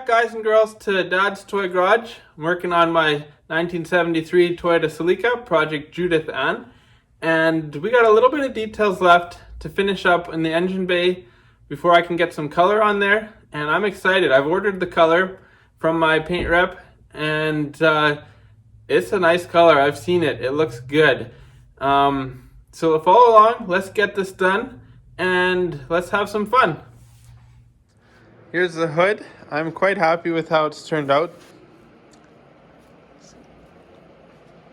guys and girls, to Dad's Toy Garage. I'm working on my 1973 Toyota Celica, Project Judith and we got a little bit of details left to finish up in the engine bay before I can get some color on there, and I'm excited. I've ordered the color from my paint rep, and it's a nice color. I've seen it. It looks good. So follow along. Let's get this done, and let's have some fun. Here's the hood. I'm quite happy with how it's turned out.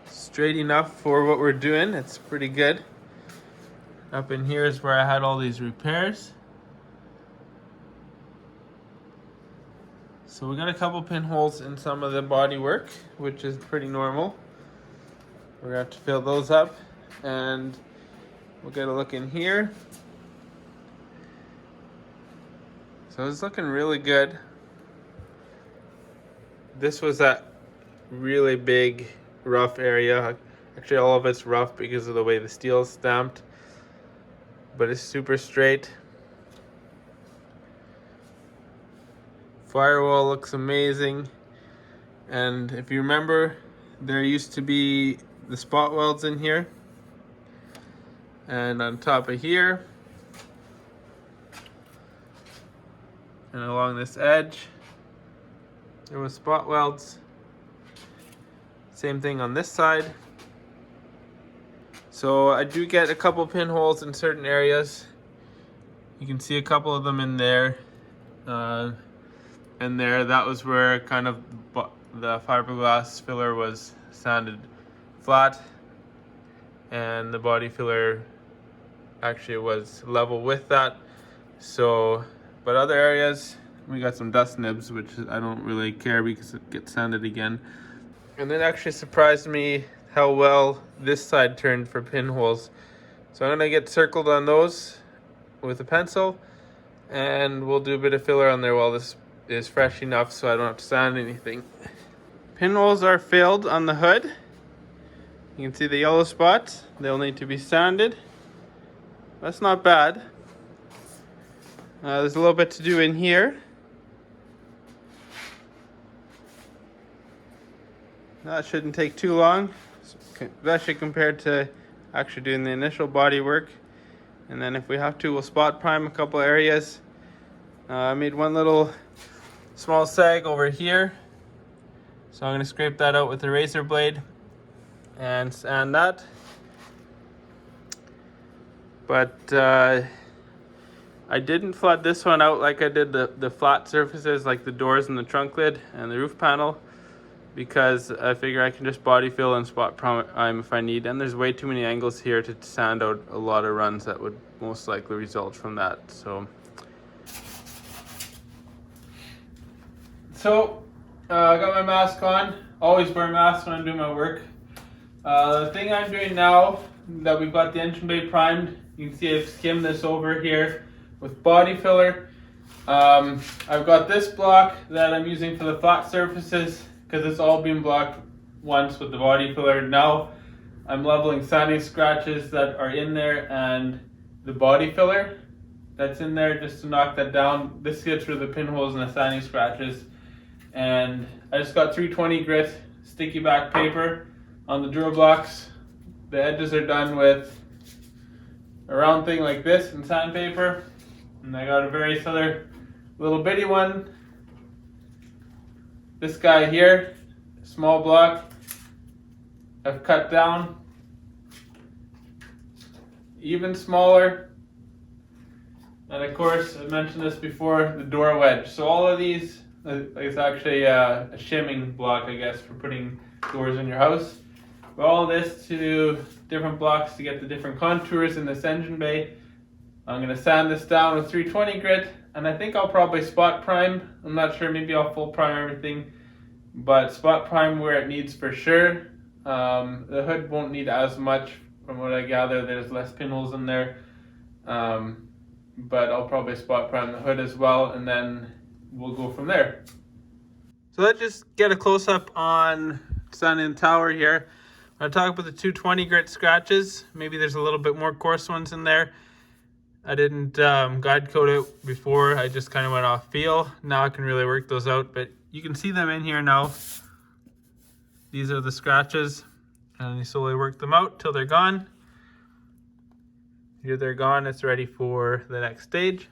Straight enough for what we're doing. It's pretty good. Up in here is where I had all these repairs. So we got a couple pinholes in some of the body work, which is pretty normal. We're gonna have to fill those up, and we'll get a look in here. So it's looking really good. This was that really big rough area. Actually, all of it's rough because of the way the steel is stamped, but it's super straight. Firewall looks amazing, and if you remember, there used to be the spot welds in here, and on top of here and along this edge there was spot welds. Same thing on this side. So I do get a couple pinholes in certain areas. You can see a couple of them in there and there. That was where kind of the fiberglass filler was sanded flat, and the body filler actually was level with that. So, but other areas we got some dust nibs, which I don't really care because it gets sanded again. And it actually surprised me how well this side turned for pinholes. So I'm gonna get circled on those with a pencil, and we'll do a bit of filler on there while this is fresh enough so I don't have to sand anything. Pinholes are filled on the hood. You can see the yellow spots. They'll need to be sanded. That's not bad. There's a little bit to do in here. That shouldn't take too long, especially compared to actually doing the initial body work. And then if we have to, we'll spot prime a couple areas. I made one little small sag over here, so I'm going to scrape that out with a razor blade and sand that. But I didn't flood this one out like I did the flat surfaces, like the doors and the trunk lid and the roof panel, because I figure I can just body fill and spot prime if I need. And there's way too many angles here to sand out a lot of runs that would most likely result from that. So I got my mask on. Always wear a mask when I'm doing my work. The thing I'm doing now that we've got the engine bay primed, you can see I've skimmed this over here with body filler. I've got this block that I'm using for the flat surfaces because it's all been blocked once with the body filler. Now I'm leveling sanding scratches that are in there and the body filler that's in there just to knock that down. This gets rid of the pinholes and the sanding scratches. And I just got 320 grit sticky back paper on the Dura blocks. The edges are done with a round thing like this and sandpaper. And I got a various other little bitty one. This guy here, small block, I've cut down. Even smaller. And of course, I mentioned this before, the door wedge. So all of these, it's actually a shimming block, I guess, for putting doors in your house. But all this to do different blocks to get the different contours in this engine bay. I'm going to sand this down with 320 grit, and I think I'll probably spot prime. I'm not sure, maybe I'll full prime everything, but spot prime where it needs for sure. The hood won't need as much from what I gather. There's less pinholes in there, but I'll probably spot prime the hood as well, and then we'll go from there. So let's just get a close-up on sanding the tower here. I'm going to talk about the 220 grit scratches. Maybe there's a little bit more coarse ones in there. I didn't guide coat it before. I just kind of went off feel. Now I can really work those out, but you can see them in here now. These are the scratches, and you slowly work them out till they're gone. Here they're gone, it's ready for the next stage.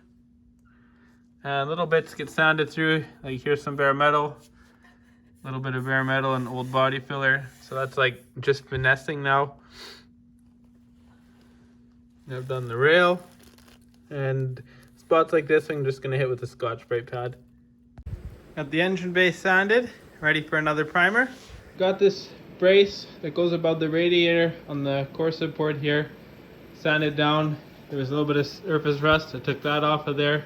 And little bits get sanded through, like here's some bare metal, a little bit of bare metal and old body filler. So that's like just finessing now. I've done the rail, and spots like this I'm just gonna hit with a Scotch-Brite pad. Got the engine bay sanded, ready for another primer. Got this brace that goes above the radiator on the core support here, sanded down. There was a little bit of surface rust. I took that off of there,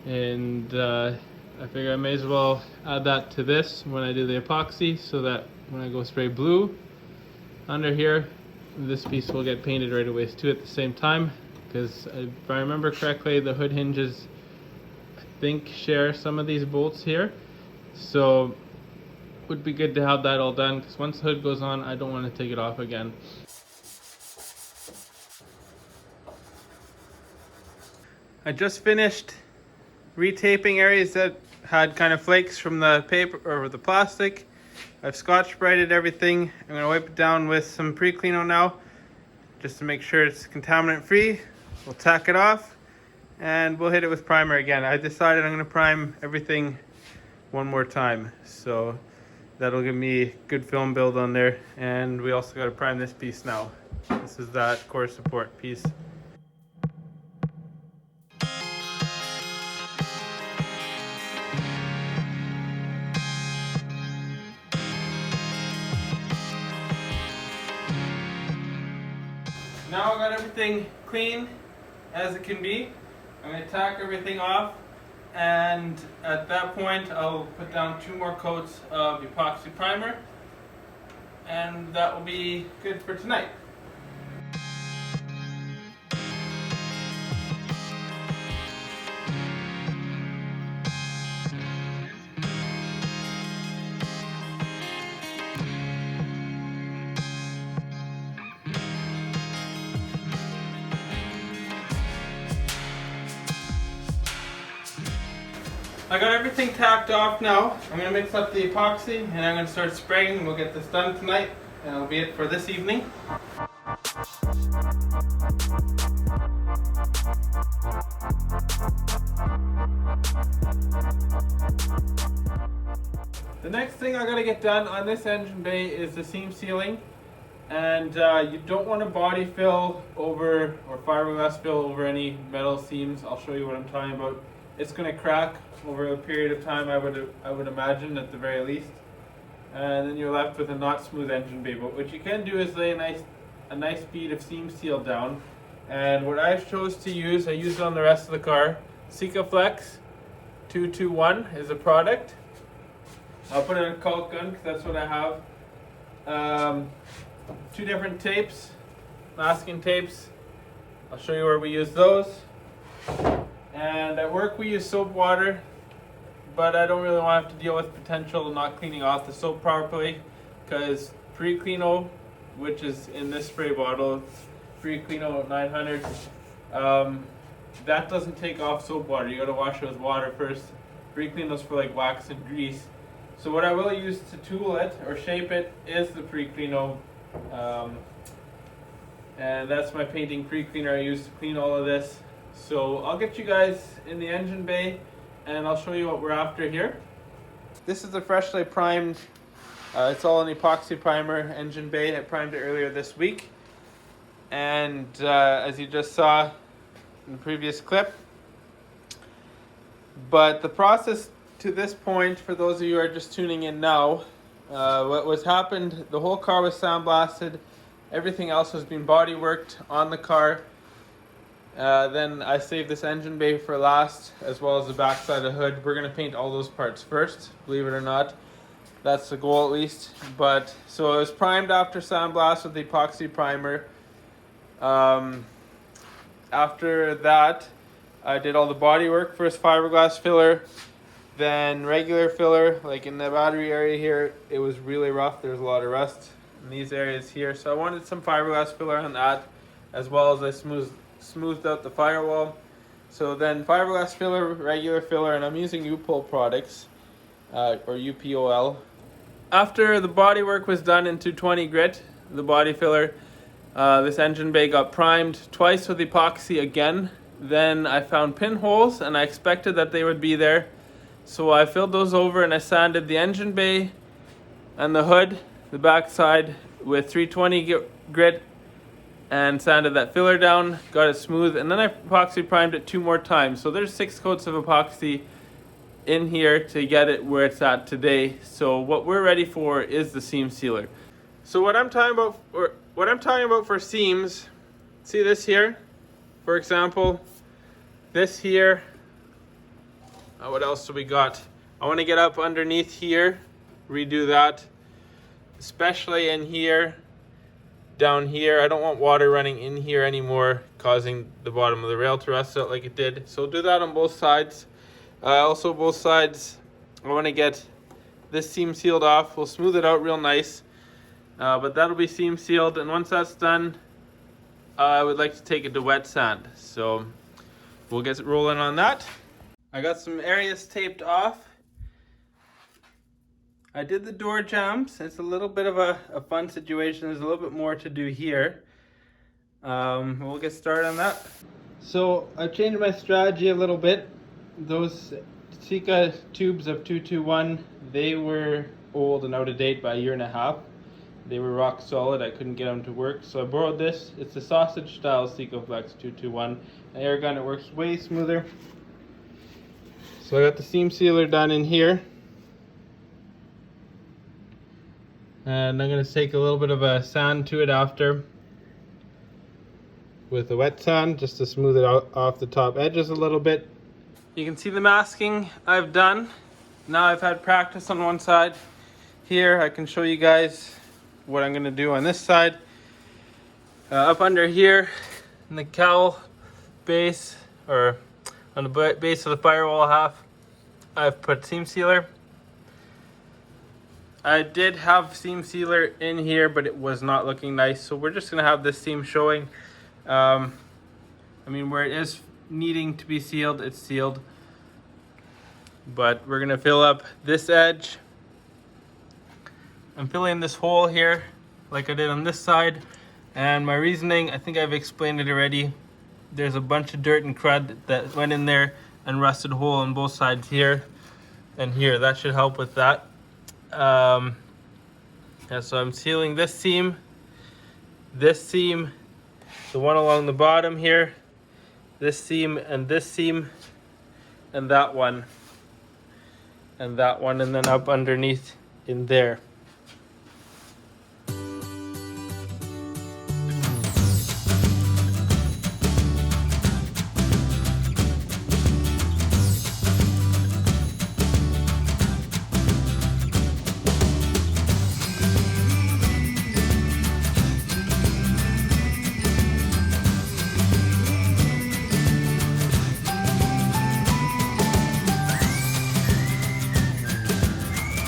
and I figure I may as well add that to this when I do the epoxy, so that when I go spray blue under here, this piece will get painted right away too at the same time, because if I remember correctly, the hood hinges I think share some of these bolts here, so would be good to have that all done, because once the hood goes on, I don't want to take it off again. I just finished retaping areas that had kind of flakes from the paper or the plastic. I've Scotch-Brited everything. I'm going to wipe it down with some pre-cleano now, just to make sure it's contaminant free. We'll tack it off, and we'll hit it with primer again. I decided I'm going to prime everything one more time, so that'll give me good film build on there. And we also got to prime this piece now. This is that core support piece. Now I got everything clean as it can be. I'm going to tack everything off, and at that point I'll put down 2 more coats of epoxy primer, and that will be good for tonight. I got everything tacked off now. I'm going to mix up the epoxy, and I'm going to start spraying. We'll get this done tonight, and that'll be it for this evening. The next thing I got to get done on this engine bay is the seam sealing. And you don't want to body fill over or fiberglass fill over any metal seams. I'll show you what I'm talking about. It's going to crack over a period of time, I would imagine, at the very least, and then you're left with a not smooth engine bay. But what you can do is lay a nice bead of seam seal down, and what I chose to use, I used it on the rest of the car. Celica Flex 221 is a product. I'll put it in a caulk gun because that's what I have. 2 different tapes, masking tapes. I'll show you where we use those. And at work we use soap water, but I don't really want to have to deal with potential not cleaning off the soap properly, because pre-cleano, which is in this spray bottle, pre-cleano 900, that doesn't take off soap water. You got to wash it with water first. Pre-cleano's for like wax and grease. So what I will use to tool it or shape it is the pre-cleano, and that's my painting pre-cleaner I use to clean all of this. So I'll get you guys in the engine bay, and I'll show you what we're after here. This is the freshly primed, it's all an epoxy primer engine bay. I primed it earlier this week, and as you just saw in the previous clip. But the process to this point, for those of you who are just tuning in now, what was happened, the whole car was sandblasted, everything else has been body worked on the car. Then I saved this engine bay for last, as well as the backside of the hood. We're going to paint all those parts first, believe it or not. That's the goal at least. But so it was primed after sandblast with the epoxy primer. After that, I did all the body work. First fiberglass filler, then regular filler. Like in the battery area here, it was really rough. There's a lot of rust in these areas here. So I wanted some fiberglass filler on that, as well as I smoothed smoothed out the firewall. So then fiberglass filler, regular filler, and I'm using UPOL products, or UPOL. After the bodywork was done in 220 grit, the body filler, this engine bay got primed twice with epoxy again. Then I found pinholes and I expected that they would be there. So I filled those over and I sanded the engine bay and the hood, the back side, with 320 grit and sanded that filler down, got it smooth, and then I epoxy primed it 2 more times. So there's 6 coats of epoxy in here to get it where it's at today. So what we're ready for is the seam sealer. So what I'm talking about for seams, see this here, for example, this here. What else do we got? I want to get up underneath here, redo that, especially in here, down here. I don't want water running in here anymore, causing the bottom of the rail to rust out like it did. So do that on both sides. Also both sides, I want to get this seam sealed off. We'll smooth it out real nice, but that'll be seam sealed. And once that's done, I would like to take it to wet sand. So we'll get rolling on that. I got some areas taped off. I did the door jambs. It's a little bit of a fun situation. There's a little bit more to do here. We'll get started on that. So I've changed my strategy a little bit. Those Celica tubes of 221, they were old and out of date by 1.5 years. They were rock solid. I couldn't get them to work, so I borrowed this. It's a sausage style Celica Flex 221. An air gun, it works way smoother. So I got the seam sealer done in here. And I'm going to take a little bit of a sand to it after with the wet sand just to smooth it out off the top edges a little bit. You can see the masking I've done. Now I've had practice on one side. Here I can show you guys what I'm going to do on this side. Up under here in the cowl base, or on the base of the firewall half, I've put seam sealer. I did have seam sealer in here, but it was not looking nice, so we're just going to have this seam showing. I mean, where it is needing to be sealed, it's sealed. But we're going to fill up this edge. I'm filling this hole here like I did on this side. And my reasoning, I think I've explained it already. There's a bunch of dirt and crud that went in there and rusted a hole on both sides here and here. That should help with that. Yeah, so I'm sealing this seam, the one along the bottom here, this seam, and that one, and then up underneath in there.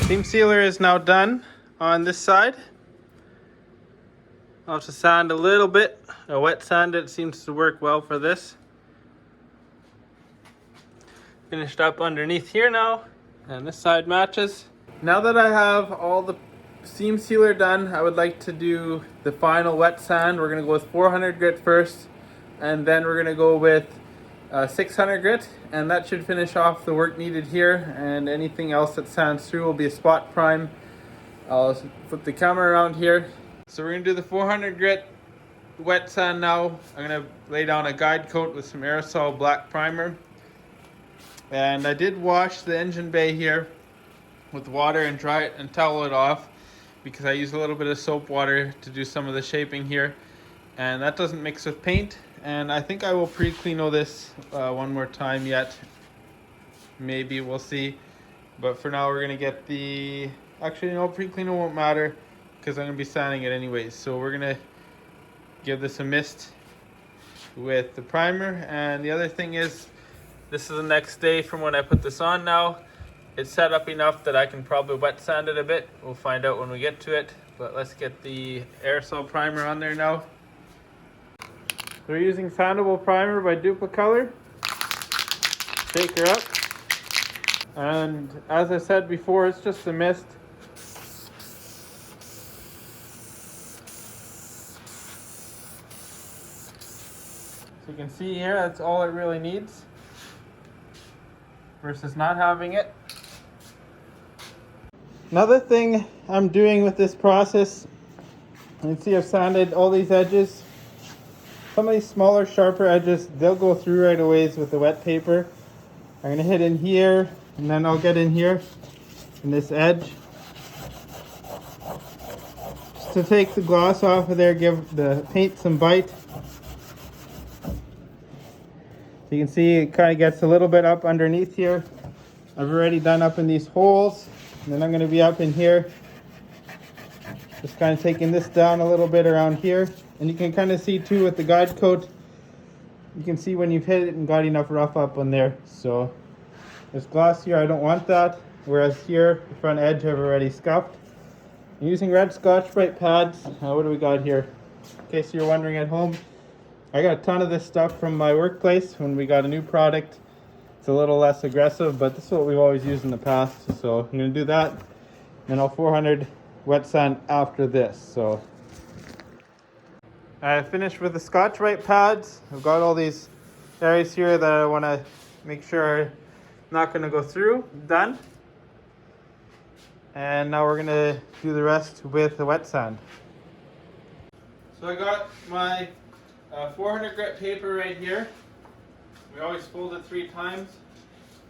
Seam sealer is now done on this side. I'll have to sand a little bit. I wet sand it, seems to work well for this. Finished up underneath here now, and this side matches. Now that I have all the seam sealer done, I would like to do the final wet sand. We're going to go with 400 grit first, and then we're going to go with 600 grit, and that should finish off the work needed here, and anything else that sands through will be a spot prime. I'll flip the camera around here. So we're going to do the 400 grit wet sand now. I'm going to lay down a guide coat with some aerosol black primer, and I did wash the engine bay here with water and dry it and towel it off, because I use a little bit of soap water to do some of the shaping here, and that doesn't mix with paint. And I think I will pre-cleano this one more time yet. Maybe, we'll see. But for now we're going to get the... Actually, no, pre-cleano won't matter because I'm going to be sanding it anyways. So we're going to give this a mist with the primer. And the other thing is, this is the next day from when I put this on now. It's set up enough that I can probably wet sand it a bit. We'll find out when we get to it. But let's get the aerosol primer on there now. So we're using sandable primer by Duplicolor. Shake her up. And as I said before, it's just a mist. So you can see here, that's all it really needs versus not having it. Another thing I'm doing with this process, you can see I've sanded all these edges. Some of these smaller, sharper edges, they'll go through right away with the wet paper. I'm gonna hit in here, and then I'll get in here, in this edge. Just to take the gloss off of there, give the paint some bite. So you can see it kind of gets a little bit up underneath here. I've already done up in these holes, and then I'm gonna be up in here. Just kind of taking this down a little bit around here. And you can kind of see too with the guide coat, you can see when you've hit it and got enough rough up on there. So this gloss here, I don't want that. Whereas here, the front edge I've already scuffed. I'm using red Scotch-Brite pads. What do we got here? In case you're wondering at home, I got a ton of this stuff from my workplace when we got a new product. It's a little less aggressive, but this is what we've always used in the past. So I'm gonna do that. Then I'll 400 wet sand after this. So I finished with the Scotch-Brite pads. I've got all these areas here that I want to make sure are not going to go through. Done. And now we're going to do the rest with the wet sand. So I got my 400 grit paper right here. We always fold it 3 times.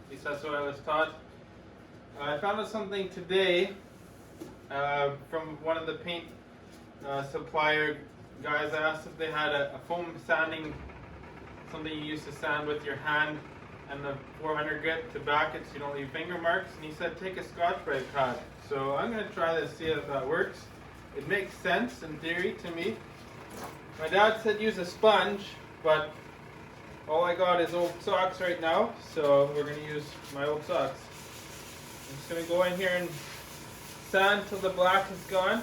At least that's what I was taught. I found something today from one of the paint supplier guys. I asked if they had a foam sanding, something you used to sand with your hand, and the 400 grit to back it so you don't leave finger marks. And he said take a Scotch-Brite pad. So I'm going to try this, see if that works. It makes sense in theory to me. My dad said use a sponge, but all I got is old socks right now, so we're going to use my old socks. I'm just going to go in here and sand till the black is gone.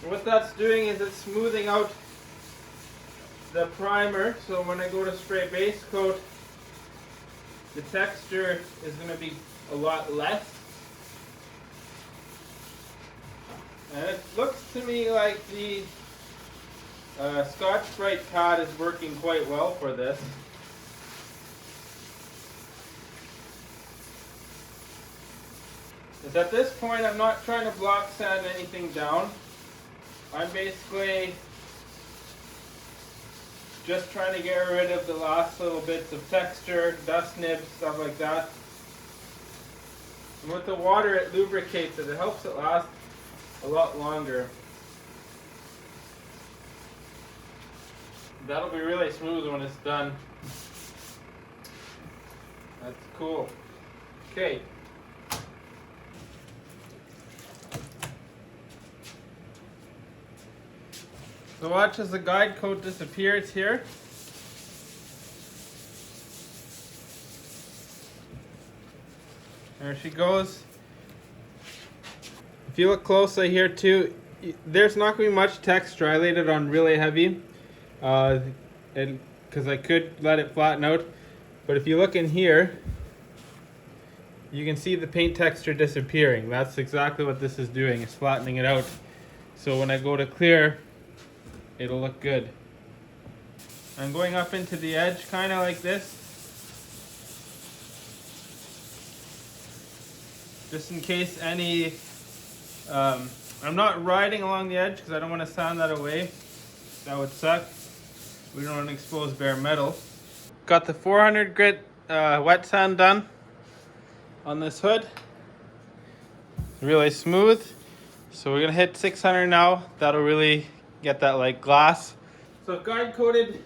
And what that's doing is it's smoothing out the primer, so when I go to spray base coat, the texture is going to be a lot less. And it looks to me like the Scotch-Brite pad is working quite well for this. Because at this point I'm not trying to block sand anything down. I'm basically just trying to get rid of the last little bits of texture, dust nibs, stuff like that. And with the water it lubricates it. It helps it last a lot longer. That'll be really smooth when it's done. That's cool. Okay. So watch as the guide coat disappears here. There she goes. If you look closely here too, there's not going to be much texture. I laid it on really heavy because I could let it flatten out. But if you look in here, you can see the paint texture disappearing. That's exactly what this is doing. It's flattening it out. So when I go to clear, it'll look good. I'm going up into the edge kind of like this. Just in case any, I'm not riding along the edge because I don't want to sand that away. That would suck. We don't want to expose bare metal. Got the 400 grit wet sand done on this hood. Really smooth. So we're gonna hit 600 now. That'll really get that like glass. So I've guide coated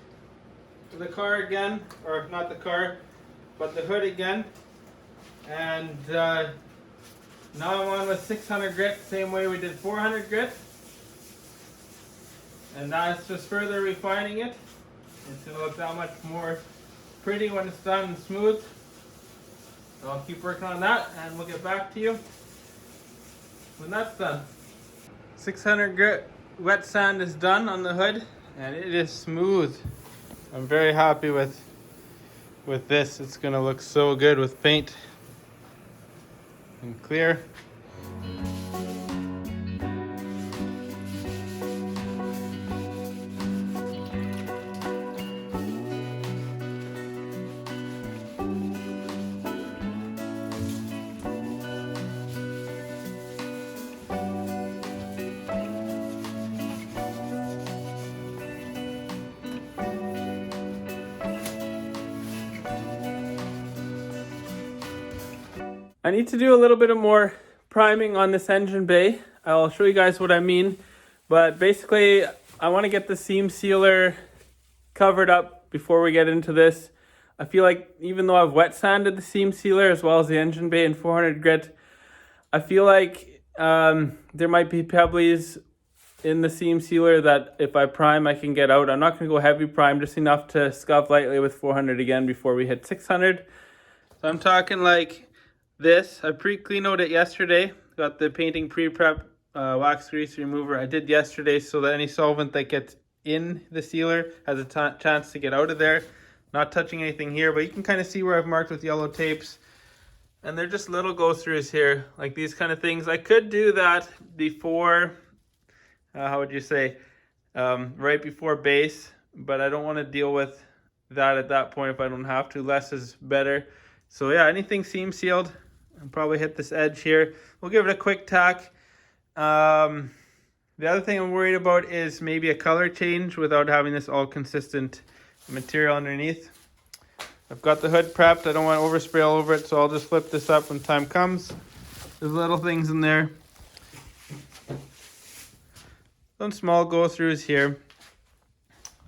the car again, or not the car, but the hood again. And now I'm on with 600 grit, same way we did 400 grit. And that's just further refining it. It's gonna look that much more pretty when it's done and smooth. So I'll keep working on that and we'll get back to you when that's done. 600 grit wet sand is done on the hood, and it is smooth. I'm very happy with this. It's gonna look so good with paint and clear. I need to do a little bit of more priming on this engine bay. I'll show you guys what I mean. But basically, I want to get the seam sealer covered up before we get into this. I feel like even though I've wet sanded the seam sealer as well as the engine bay in 400 grit, I feel like there might be pebblies in the seam sealer that if I prime, I can get out. I'm not going to go heavy prime, just enough to scuff lightly with 400 again before we hit 600. So I'm talking like this. I pre-cleanoed it yesterday. Got the painting pre-prep wax grease remover I did yesterday so that any solvent that gets in the sealer has a chance to get out of there. Not touching anything here, but you can kind of see where I've marked with yellow tapes. And they're just little go-throughs here, like these kind of things. I could do that before, how would you say, right before base, but I don't want to deal with that at that point if I don't have to. Less is better. So yeah, anything seam sealed, I'll probably hit this edge here. We'll give it a quick tack. The other thing I'm worried about is maybe a color change without having this all consistent material underneath. I've got the hood prepped. I don't want to overspray all over it, so I'll just flip this up when time comes. There's little things in there. Some small go-throughs here.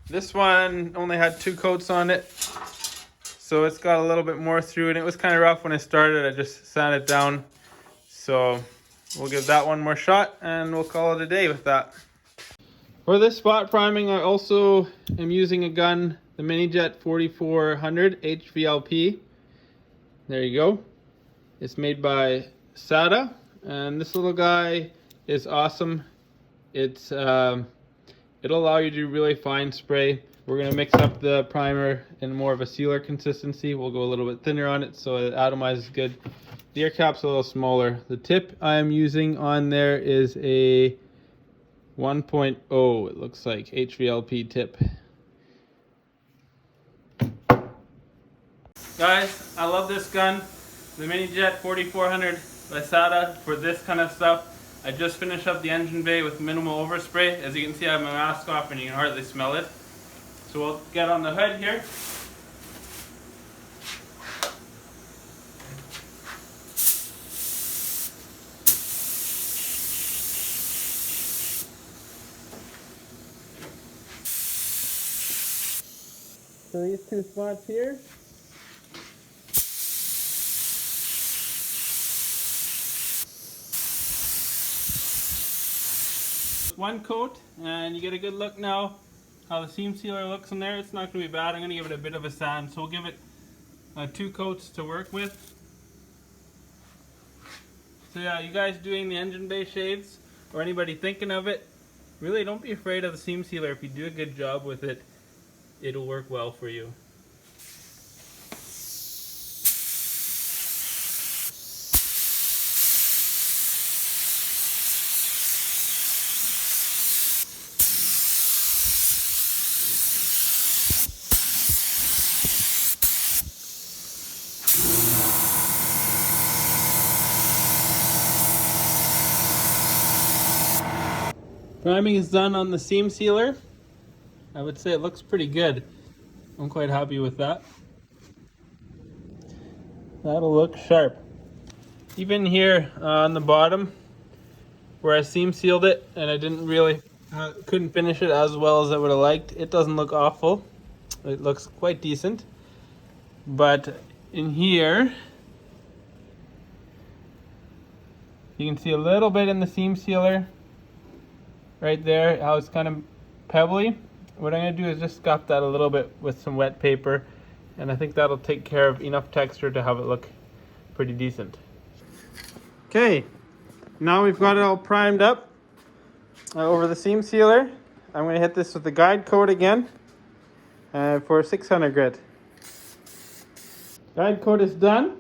This one only had 2 coats on it, so it's got a little bit more through, and it was kind of rough when I started. I just sanded it down. So we'll give that one more shot, and we'll call it a day with that. For this spot priming, I also am using a gun, the Minijet 4400 HVLP. There you go. It's made by Sada, and this little guy is awesome. It's it'll allow you to do really fine spray. We're gonna mix up the primer in more of a sealer consistency. We'll go a little bit thinner on it so it atomizes good. The ear cap's a little smaller. The tip I'm using on there is a 1.0, it looks like, HVLP tip. Guys, I love this gun, the Minijet 4400 by Sada, for this kind of stuff. I just finished up the engine bay with minimal overspray. As you can see, I have my mask off and you can hardly smell it. So we'll get on the hood here. So these 2 spots here. One coat, and you get a good look now how the seam sealer looks in there. It's not going to be bad. I'm going to give it a bit of a sand, so we'll give it 2 coats to work with. So yeah, you guys doing the engine bay shades, or anybody thinking of it, really don't be afraid of the seam sealer. If you do a good job with it, it'll work well for you. Priming is done on the seam sealer. I would say it looks pretty good. I'm quite happy with that. That'll look sharp. Even here on the bottom where I seam sealed it and I didn't really, couldn't finish it as well as I would have liked, it doesn't look awful. It looks quite decent. But in here, you can see a little bit in the seam sealer. Right there, how it's kind of pebbly. What I'm going to do is just scuff that a little bit with some wet paper, and I think that'll take care of enough texture to have it look pretty decent. Okay, now we've got it all primed up. over the seam sealer. I'm going to hit this with the guide coat again for 600 grit. Guide coat is done.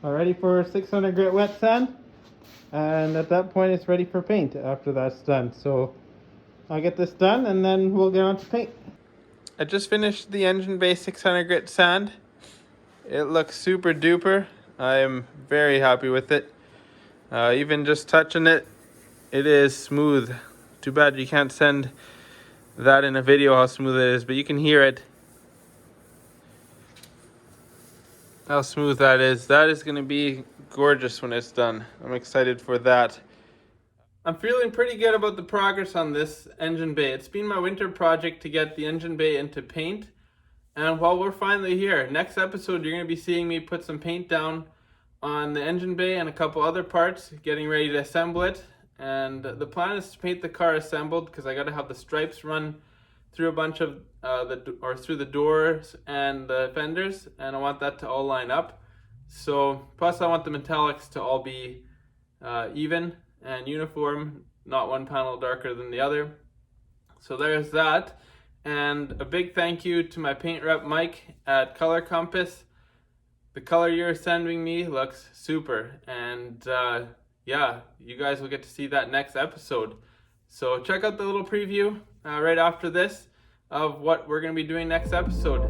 Ready for 600 grit wet sand. And at that point it's ready for paint after that's done. So I'll get this done and then we'll get on to paint. I just finished the engine bay 600 grit sand. It looks super duper. I am very happy with it. Even just touching it, it is smooth. Too bad you can't send that in a video how smooth it is, but you can hear it. How smooth that is. That is going to be gorgeous when it's done. I'm excited for that. I'm feeling pretty good about the progress on this engine bay. It's been my winter project to get the engine bay into paint. And while we're finally here, next episode you're going to be seeing me put some paint down on the engine bay and a couple other parts, getting ready to assemble it. And the plan is to paint the car assembled because I got to have the stripes run through a bunch of through the doors and the fenders, and I want that to all line up. So plus I want the metallics to all be even and uniform, not one panel darker than the other. So there's that. And a big thank you to my paint rep Mike at Color Compass. The color you're sending me looks super, and yeah, you guys will get to see that next episode. So check out the little preview right after this of what we're going to be doing next episode.